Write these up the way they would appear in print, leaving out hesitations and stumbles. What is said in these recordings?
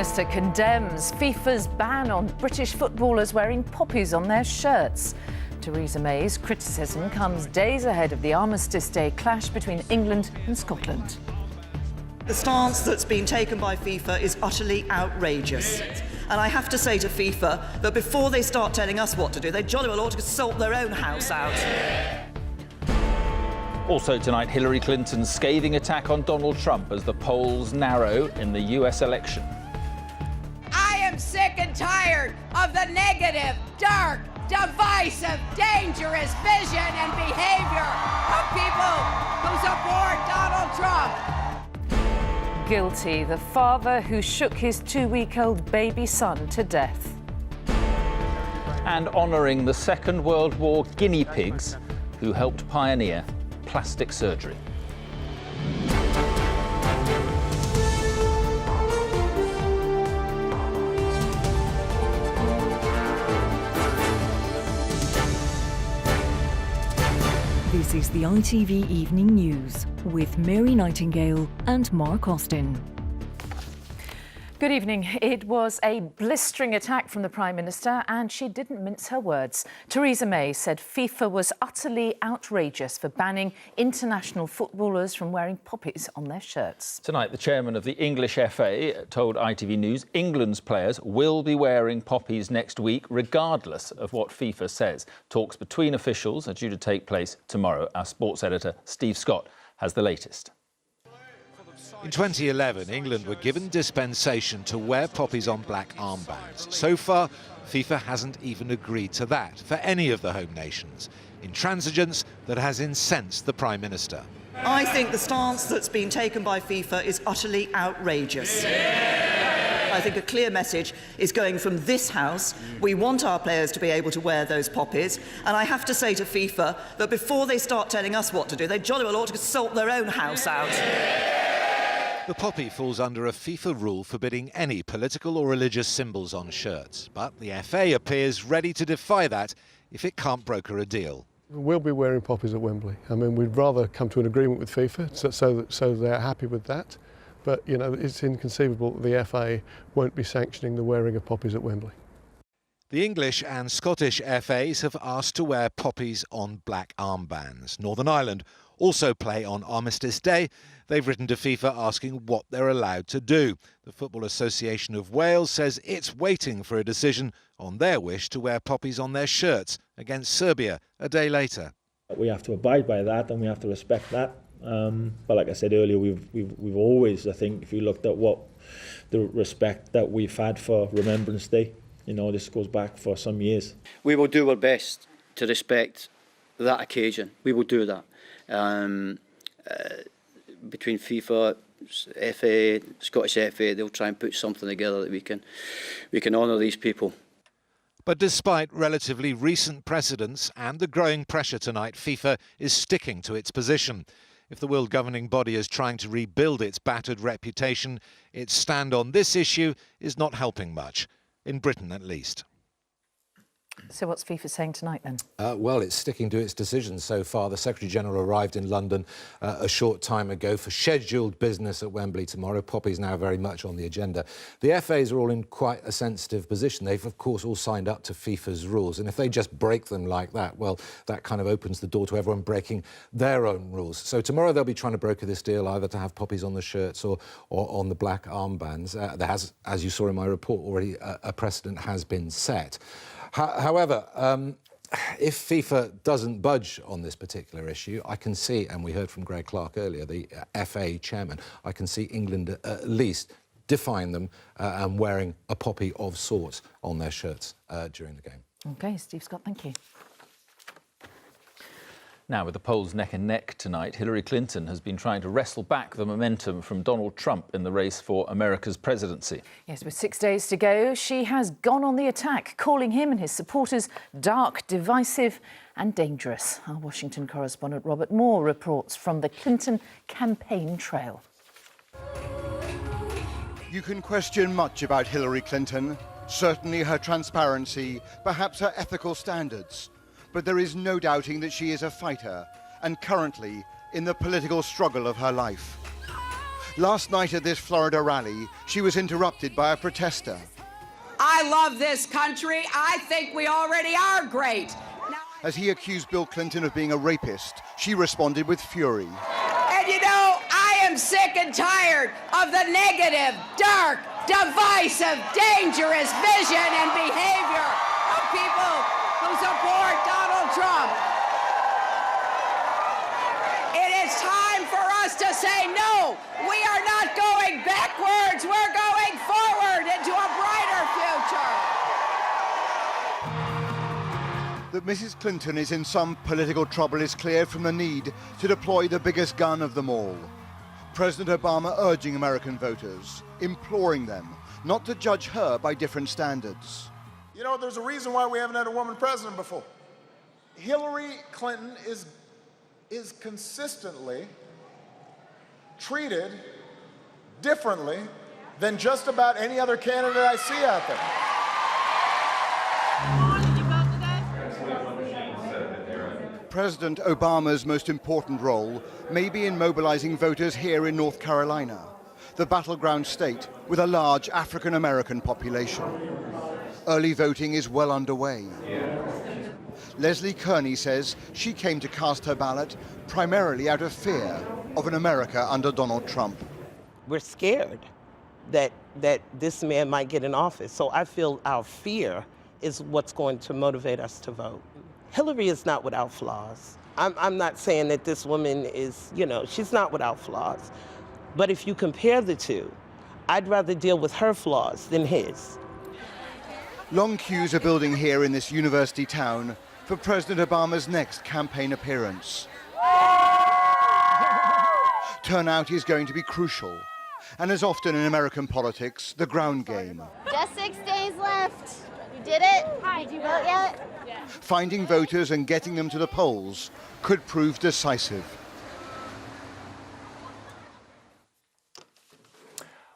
Minister condemns FIFA's ban on British footballers wearing poppies on their shirts. Theresa May's criticism comes days ahead of the Armistice Day clash between England and Scotland. The stance that's been taken by FIFA is utterly outrageous. And I have to say to FIFA that before they start telling us what to do, they jolly well ought to sort their own house out. Also tonight, Hillary Clinton's scathing attack on Donald Trump as the polls narrow in the US election. I am sick and tired of the negative, dark, divisive, dangerous vision and behavior of people who support Donald Trump. Guilty, the father who shook his 2-week-old baby son to death. And honouring the Second World War guinea pigs who helped pioneer plastic surgery. This is the ITV Evening News with Mary Nightingale and Mark Austin. Good evening. It was a blistering attack from the Prime Minister and she didn't mince her words. Theresa May said FIFA was utterly outrageous for banning international footballers from wearing poppies on their shirts. Tonight, the chairman of the English FA told ITV News England's players will be wearing poppies next week, regardless of what FIFA says. Talks between officials are due to take place tomorrow. Our sports editor, Steve Scott, has the latest. In 2011, England were given dispensation to wear poppies on black armbands. So far, FIFA hasn't even agreed to that for any of the home nations, intransigence that has incensed the Prime Minister. I think the stance that's been taken by FIFA is utterly outrageous. I think a clear message is going from this House. We want our players to be able to wear those poppies. And I have to say to FIFA that before they start telling us what to do, they jolly well ought to sort their own house out. The poppy falls under a FIFA rule forbidding any political or religious symbols on shirts. But the FA appears ready to defy that if it can't broker a deal. We'll be wearing poppies at Wembley. I mean, we'd rather come to an agreement with FIFA so they're happy with that. But, you know, it's inconceivable that the FA won't be sanctioning the wearing of poppies at Wembley. The English and Scottish FAs have asked to wear poppies on black armbands. Northern Ireland also play on Armistice Day. They've written to FIFA asking what they're allowed to do. The Football Association of Wales says it's waiting for a decision on their wish to wear poppies on their shirts against Serbia a day later. We have to abide by that and we have to respect that. But like I said earlier, we've always, I think, if you looked at what the respect that we've had for Remembrance Day, you know, this goes back for some years. We will do our best to respect that occasion. We will do that. Between FIFA, FA, Scottish FA, they'll try and put something together that we can honour these people. But despite relatively recent precedents and the growing pressure tonight, FIFA is sticking to its position. If the world governing body is trying to rebuild its battered reputation, its stand on this issue is not helping much, in Britain at least. So what's FIFA saying tonight then? Well, it's sticking to its decision so far. The Secretary-General arrived in London a short time ago for scheduled business at Wembley tomorrow. Poppy's now very much on the agenda. The FAs are all in quite a sensitive position. They've, of course, all signed up to FIFA's rules. And if they just break them like that, well, that kind of opens the door to everyone breaking their own rules. So tomorrow they'll be trying to broker this deal, either to have poppies on the shirts or on the black armbands. There has, as you saw in my report already, a precedent has been set. However, if FIFA doesn't budge on this particular issue, I can see, and we heard from Greg Clark earlier, the FA chairman, I can see England at least defying them and wearing a poppy of sorts on their shirts during the game. OK, Steve Scott, thank you. Now, with the polls neck and neck tonight, Hillary Clinton has been trying to wrestle back the momentum from Donald Trump in the race for America's presidency. Yes, with 6 days to go, she has gone on the attack, calling him and his supporters dark, divisive and dangerous. Our Washington correspondent Robert Moore reports from the Clinton campaign trail. You can question much about Hillary Clinton, certainly her transparency, perhaps her ethical standards. But there is no doubting that she is a fighter and currently in the political struggle of her life. Last night at this Florida rally, she was interrupted by a protester. I love this country. I think we already are great. As he accused Bill Clinton of being a rapist, she responded with fury. And you know, I am sick and tired of the negative, dark, divisive, dangerous vision and behavior of people who support Donald Trump. It is time for us to say no. We are not going backwards. We're going forward into a brighter future. That Mrs. Clinton is in some political trouble is clear from the need to deploy the biggest gun of them all. President Obama urging American voters, imploring them not to judge her by different standards. You know, there's a reason why we haven't had a woman president before. Hillary Clinton is consistently treated differently than just about any other candidate I see out there. President Obama's most important role may be in mobilizing voters here in North Carolina, the battleground state with a large African-American population. Early voting is well underway. Leslie Kearney says she came to cast her ballot primarily out of fear of an America under Donald Trump. We're scared that this man might get in office, so I feel our fear is what's going to motivate us to vote. Hillary is not without flaws. I'm not saying that this woman is, she's not without flaws. But if you compare the two, I'd rather deal with her flaws than his. Long queues are building here in this university town for President Obama's next campaign appearance. Turnout is going to be crucial, and as often in American politics, the ground game. Just 6 days left. You did it? Hi, did you vote yet? Finding voters and getting them to the polls could prove decisive.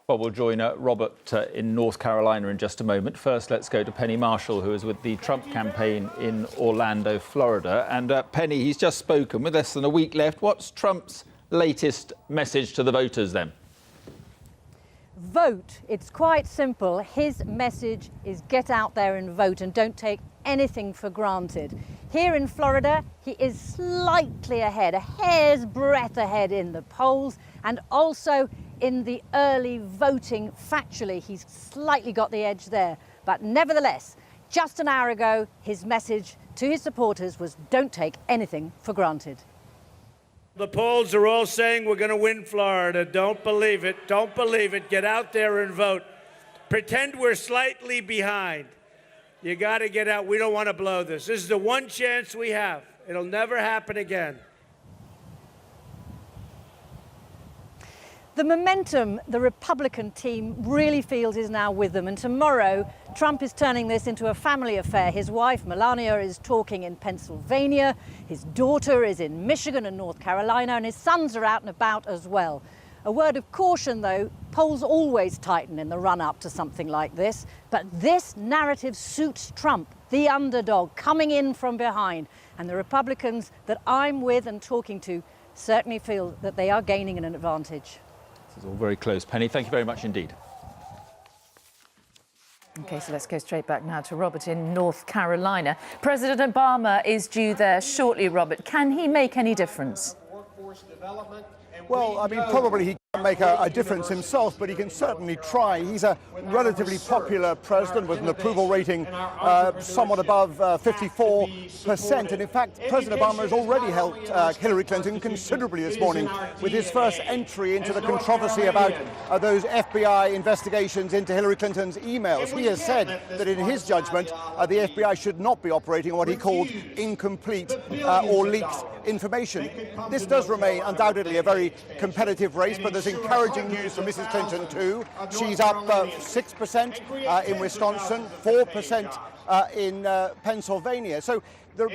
Well, we'll join Robert in North Carolina in just a moment. First, let's go to Penny Marshall, who is with the Trump campaign in Orlando, Florida. And Penny, he's just spoken with less than a week left. What's Trump's latest message to the voters then? Vote. It's quite simple. His message is get out there and vote and don't take anything for granted. Here in Florida, he is slightly ahead, a hair's breadth ahead in the polls, and also in the early voting. Factually, he's slightly got the edge there. But nevertheless, just an hour ago, his message to his supporters was don't take anything for granted. The polls are all saying we're going to win Florida. Don't believe it. Don't believe it. Get out there and vote. Pretend we're slightly behind. You got to get out. We don't want to blow this. This is the one chance we have. It'll never happen again. The momentum the Republican team really feels is now with them, and tomorrow Trump is turning this into a family affair. His wife Melania is talking in Pennsylvania, his daughter is in Michigan and North Carolina, and his sons are out and about as well. A word of caution though, polls always tighten in the run-up to something like this, but this narrative suits Trump, the underdog, coming in from behind, and the Republicans that I'm with and talking to certainly feel that they are gaining an advantage. This is all very close. Penny, thank you very much indeed. OK, so let's go straight back now to Robert in North Carolina. President Obama is due there shortly, Robert. Can he make any difference? Well, I mean, probably he can't make a difference himself, but he can certainly try. He's a relatively popular president with an approval rating somewhat above 54%. And in fact, President Obama has already helped Hillary Clinton considerably this morning with his first entry into the controversy about those FBI investigations into Hillary Clinton's emails. He has said that in his judgment, the FBI should not be operating on what he called incomplete or leaked information. This does remain undoubtedly a very competitive race, but there's encouraging news for Mrs. Clinton too. She's up 6% in Wisconsin, 4% in Pennsylvania. So there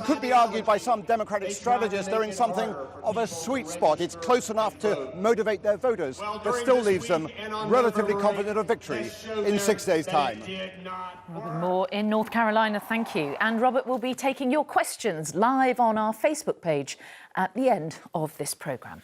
could be argued by some Democratic strategists they're in something of a sweet spot. It's close enough to motivate their voters, but still leaves them relatively confident of victory in 6 days' time. Robert Moore in North Carolina, thank you. And Robert will be taking your questions live on our Facebook page at the end of this programme.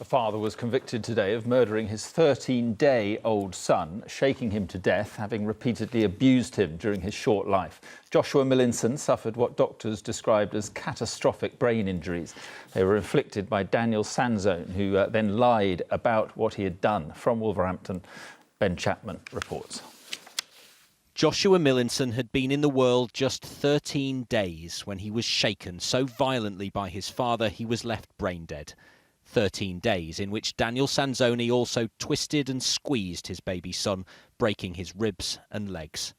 A father was convicted today of murdering his 13-day-old son, shaking him to death, having repeatedly abused him during his short life. Joshua Millinson suffered what doctors described as catastrophic brain injuries. They were inflicted by Daniel Sanzone, who then lied about what he had done. From Wolverhampton, Ben Chapman reports. Joshua Millinson had been in the world just 13 days when he was shaken so violently by his father he was left brain dead. 13 days in which Daniel Sanzone also twisted and squeezed his baby son, breaking his ribs and legs.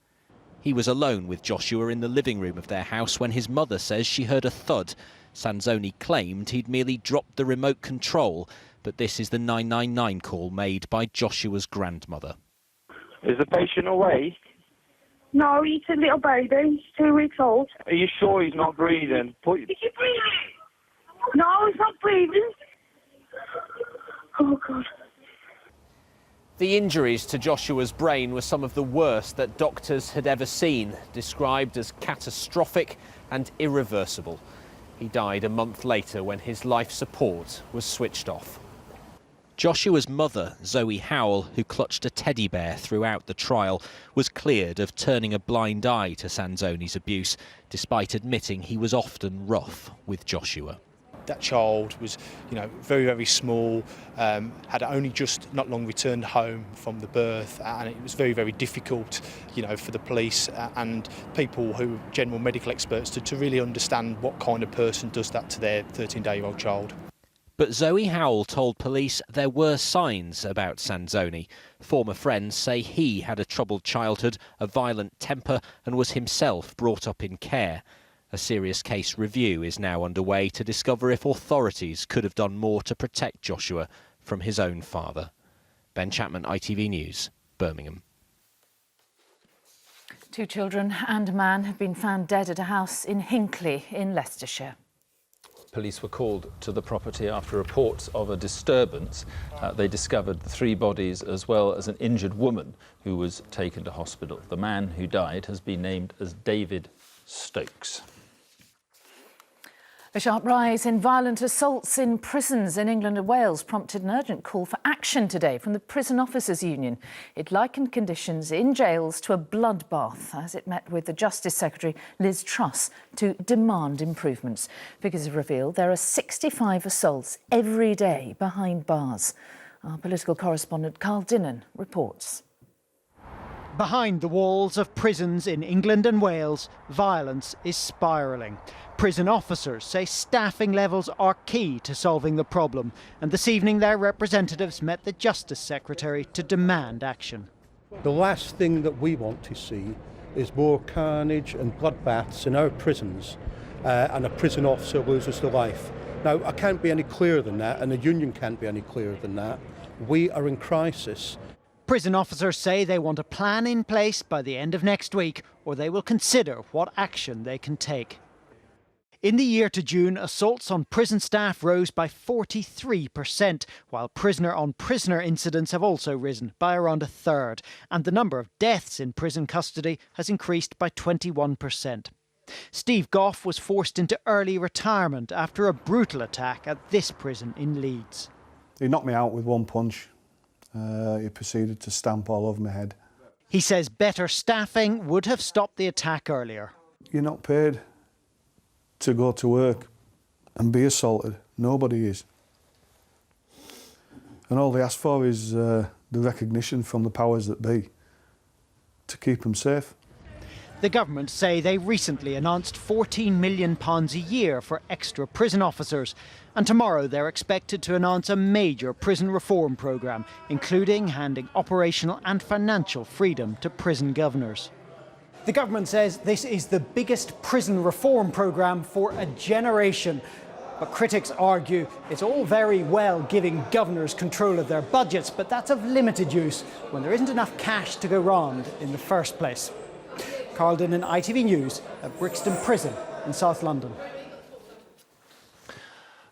He was alone with Joshua in the living room of their house when his mother says she heard a thud. Sanzone claimed he'd merely dropped the remote control, but this is the 999 call made by Joshua's grandmother. Is the patient awake? No, he's a little baby. He's 2 weeks old. Are you sure he's not breathing? Is he breathing? No, he's not breathing. Oh, God. The injuries to Joshua's brain were some of the worst that doctors had ever seen, described as catastrophic and irreversible. He died a month later when his life support was switched off. Joshua's mother, Zoe Howell, who clutched a teddy bear throughout the trial, was cleared of turning a blind eye to Sanzone's abuse, despite admitting he was often rough with Joshua. That child was, very, very small, had only just not long returned home from the birth, and it was very, very difficult, for the police and people who are general medical experts to really understand what kind of person does that to their 13-day-old child. But Zoe Howell told police there were signs about Sanzone. Former friends say he had a troubled childhood, a violent temper, and was himself brought up in care. A serious case review is now underway to discover if authorities could have done more to protect Joshua from his own father. Ben Chapman, ITV News, Birmingham. 2 children and a man have been found dead at a house in Hinckley in Leicestershire. Police were called to the property after reports of a disturbance. They discovered the 3 bodies as well as an injured woman who was taken to hospital. The man who died has been named as David Stokes. A sharp rise in violent assaults in prisons in England and Wales prompted an urgent call for action today from the Prison Officers Union. It likened conditions in jails to a bloodbath as it met with the Justice Secretary Liz Truss to demand improvements. Figures have revealed there are 65 assaults every day behind bars. Our political correspondent Carl Dinnan reports. Behind the walls of prisons in England and Wales, violence is spiralling. Prison officers say staffing levels are key to solving the problem, and this evening their representatives met the Justice Secretary to demand action. The last thing that we want to see is more carnage and bloodbaths in our prisons and a prison officer loses their life. Now, I can't be any clearer than that, and the union can't be any clearer than that. We are in crisis. Prison officers say they want a plan in place by the end of next week, or they will consider what action they can take. In the year to June, assaults on prison staff rose by 43%, while prisoner-on-prisoner incidents have also risen by around a third, and the number of deaths in prison custody has increased by 21%. Steve Goff was forced into early retirement after a brutal attack at this prison in Leeds. He knocked me out with one punch. He proceeded to stamp all over my head. He says better staffing would have stopped the attack earlier. You're not paid to go to work and be assaulted. Nobody is. And all they ask for is the recognition from the powers that be to keep them safe. The government say they recently announced £14 million a year for extra prison officers, and tomorrow they're expected to announce a major prison reform programme, including handing operational and financial freedom to prison governors. The government says this is the biggest prison reform programme for a generation. But critics argue it's all very well giving governors control of their budgets, but that's of limited use when there isn't enough cash to go round in the first place. Carl Dinnan, ITV News at Brixton Prison in South London.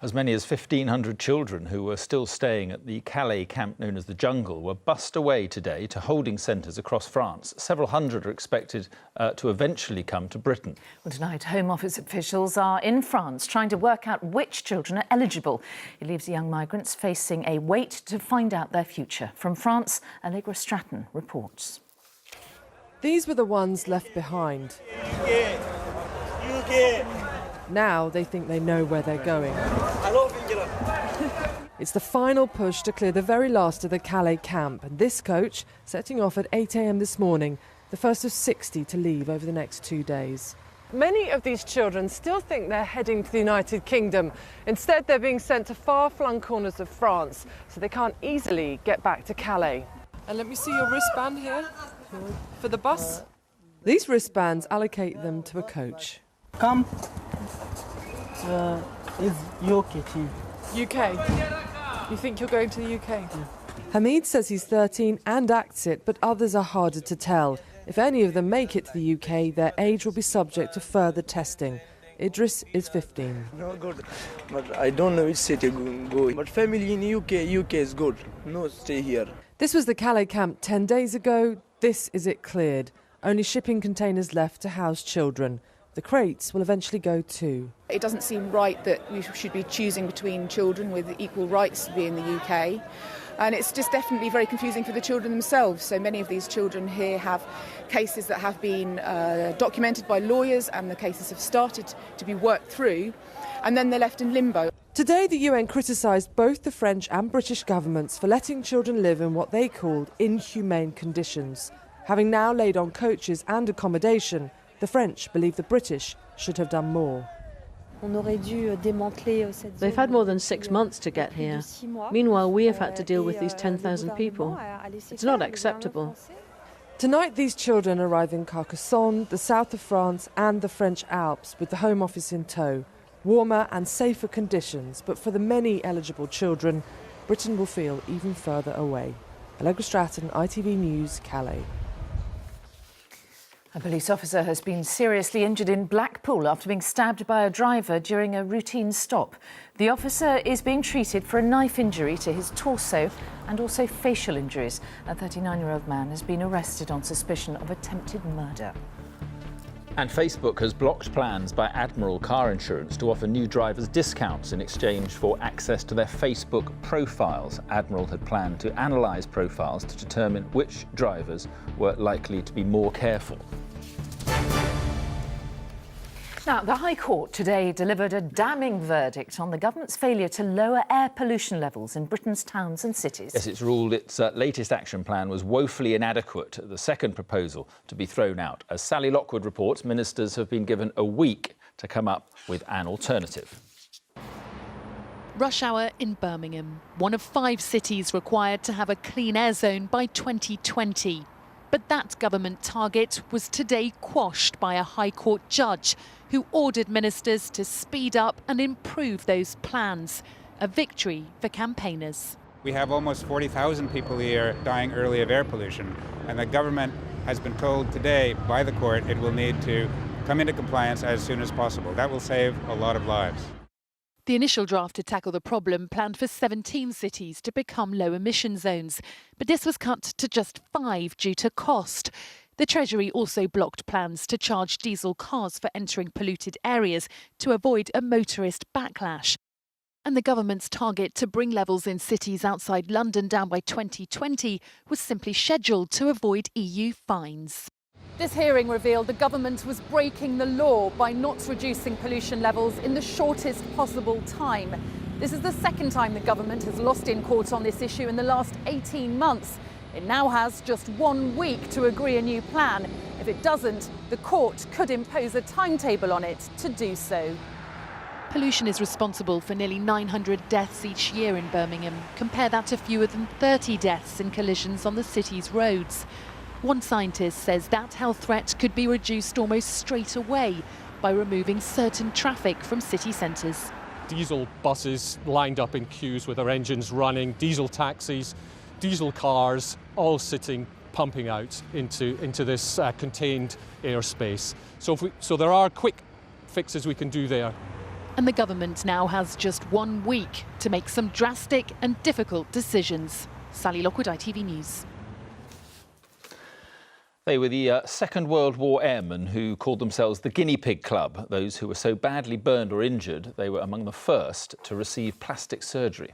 As many as 1,500 children who were still staying at the Calais camp known as the Jungle were bussed away today to holding centres across France. Several hundred are expected to eventually come to Britain. Well, tonight, Home Office officials are in France trying to work out which children are eligible. It leaves young migrants facing a wait to find out their future. From France, Allegra Stratton reports. These were the ones left behind. Now they think they know where they're going. It's the final push to clear the very last of the Calais camp, and this coach setting off at 8 a.m. this morning, the first of 60 to leave over the next 2 days. Many of these children still think they're heading to the United Kingdom. Instead, they're being sent to far-flung corners of France, so they can't easily get back to Calais. And let me see your wristband here for the bus. These wristbands allocate them to a coach. Come. It's UK too. UK? You think you're going to the UK? Yeah. Hamid says he's 13 and acts it, but others are harder to tell. If any of them make it to the UK, their age will be subject to further testing. Idris is 15. No good, but I don't know which city go. But family in UK is good. No, stay here. This was the Calais camp 10 days ago. This is it cleared. Only shipping containers left to house children. The crates will eventually go too. It doesn't seem right that we should be choosing between children with equal rights to be in the UK. And it's just definitely very confusing for the children themselves. So many of these children here have cases that have been documented by lawyers, and the cases have started to be worked through, and then they're left in limbo. Today, the UN criticised both the French and British governments for letting children live in what they called inhumane conditions. Having now laid on coaches and accommodation, the French believe the British should have done more. They've had more than 6 months to get here. Meanwhile, we have had to deal with these 10,000 people. It's not acceptable. Tonight, these children arrive in Carcassonne, the south of France and the French Alps, with the Home Office in tow. Warmer and safer conditions, but for the many eligible children, Britain will feel even further away. Allegra Stratton, ITV News, Calais. A police officer has been seriously injured in Blackpool after being stabbed by a driver during a routine stop. The officer is being treated for a knife injury to his torso and also facial injuries. A 39-year-old man has been arrested on suspicion of attempted murder. And Facebook has blocked plans by Admiral Car Insurance to offer new drivers discounts in exchange for access to their Facebook profiles. Admiral had planned to analyse profiles to determine which drivers were likely to be more careful. Now, the High Court today delivered a damning verdict on the government's failure to lower air pollution levels in Britain's towns and cities. Yes, it's ruled its latest action plan was woefully inadequate, the second proposal to be thrown out. As Sally Lockwood reports, ministers have been given a week to come up with an alternative. Rush hour in Birmingham, one of 5 cities required to have a clean air zone by 2020. But that government target was today quashed by a High Court judge who ordered ministers to speed up and improve those plans. A victory for campaigners. We have almost 40,000 people here dying early of air pollution, and the government has been told today by the court it will need to come into compliance as soon as possible. That will save a lot of lives. The initial draft to tackle the problem planned for 17 cities to become low emission zones, but this was cut to just 5 due to cost. The Treasury also blocked plans to charge diesel cars for entering polluted areas to avoid a motorist backlash. And the government's target to bring levels in cities outside London down by 2020 was simply scheduled to avoid EU fines. This hearing revealed the government was breaking the law by not reducing pollution levels in the shortest possible time. This is the second time the government has lost in court on this issue in the last 18 months. It now has just 1 week to agree a new plan. If it doesn't, the court could impose a timetable on it to do so. Pollution is responsible for nearly 900 deaths each year in Birmingham. Compare that to fewer than 30 deaths in collisions on the city's roads. One scientist says that health threat could be reduced almost straight away by removing certain traffic from city centres. Diesel buses lined up in queues with their engines running, diesel taxis, diesel cars, all sitting, pumping out into this contained airspace. So there are quick fixes we can do there. And the government now has just 1 week to make some drastic and difficult decisions. Sally Lockwood, ITV News. They were the Second World War airmen who called themselves the Guinea Pig Club. Those who were so badly burned or injured, they were among the first to receive plastic surgery.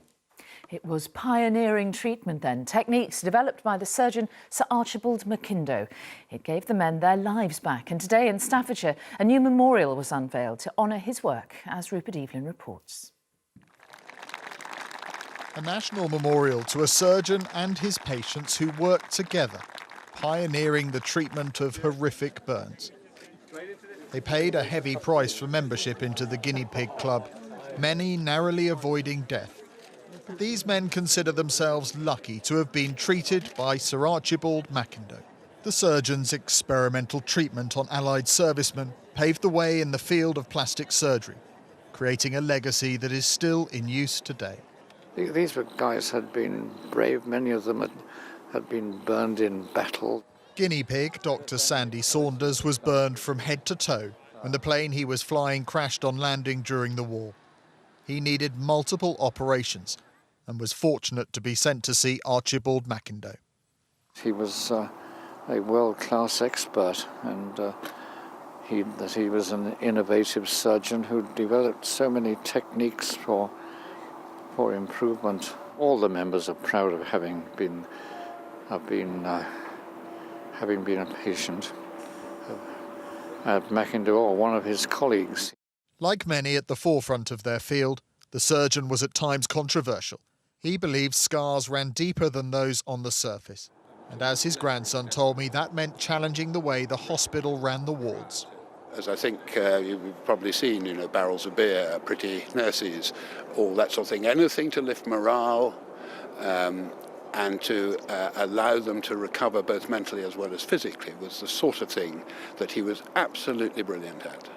It was pioneering treatment then, techniques developed by the surgeon Sir Archibald Mackindo. It gave the men their lives back, and today in Staffordshire, a new memorial was unveiled to honour his work, as Rupert Evelyn reports. A national memorial to a surgeon and his patients who worked together, pioneering the treatment of horrific burns. They paid a heavy price for membership into the Guinea Pig Club, many narrowly avoiding death. These men consider themselves lucky to have been treated by Sir Archibald Mackindo. The surgeon's experimental treatment on Allied servicemen paved the way in the field of plastic surgery, creating a legacy that is still in use today. These guys had been brave, many of them had been burned in battle. Guinea pig Dr. Sandy Saunders was burned from head to toe when the plane he was flying crashed on landing during the war. He needed multiple operations and was fortunate to be sent to see Archibald Mackindo. He was a world-class expert, and he was an innovative surgeon who developed so many techniques for improvement. All the members are proud of having been a patient at Mackindo or one of his colleagues. Like many at the forefront of their field, the surgeon was at times controversial. He believed scars ran deeper than those on the surface. And as his grandson told me, that meant challenging the way the hospital ran the wards. As I think you've probably seen, barrels of beer, pretty nurses, all that sort of thing. Anything to lift morale and to allow them to recover both mentally as well as physically was the sort of thing that he was absolutely brilliant at.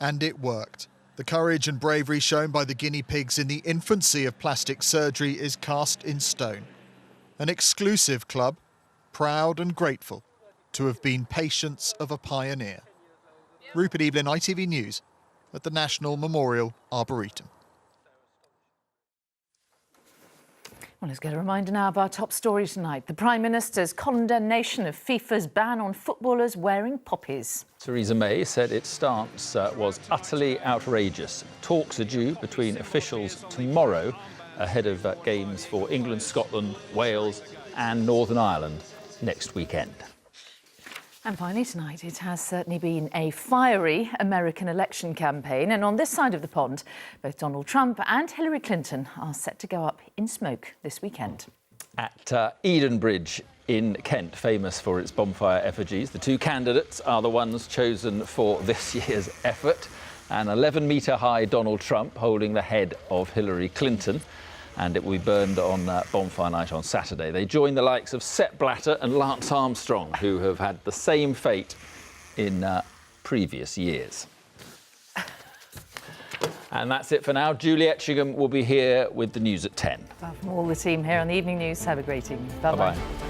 And it worked. The courage and bravery shown by the guinea pigs in the infancy of plastic surgery is cast in stone. An exclusive club, proud and grateful to have been patients of a pioneer. Rupert Evelyn, ITV News, at the National Memorial Arboretum. Well, let's get a reminder now of our top story tonight. The Prime Minister's condemnation of FIFA's ban on footballers wearing poppies. Theresa May said its stance was utterly outrageous. Talks are due between officials tomorrow ahead of games for England, Scotland, Wales and Northern Ireland next weekend. And finally tonight, it has certainly been a fiery American election campaign. And on this side of the pond, both Donald Trump and Hillary Clinton are set to go up in smoke this weekend. At Eden Bridge in Kent, famous for its bonfire effigies, the two candidates are the ones chosen for this year's effort. An 11-metre high Donald Trump holding the head of Hillary Clinton. And it will be burned on Bonfire Night on Saturday. They join the likes of Sepp Blatter and Lance Armstrong, who have had the same fate in previous years. And that's it for now. Julie Etchingham will be here with the news at 10. Well, from all the team here on the Evening News, have a great evening. Bye-bye. Bye-bye.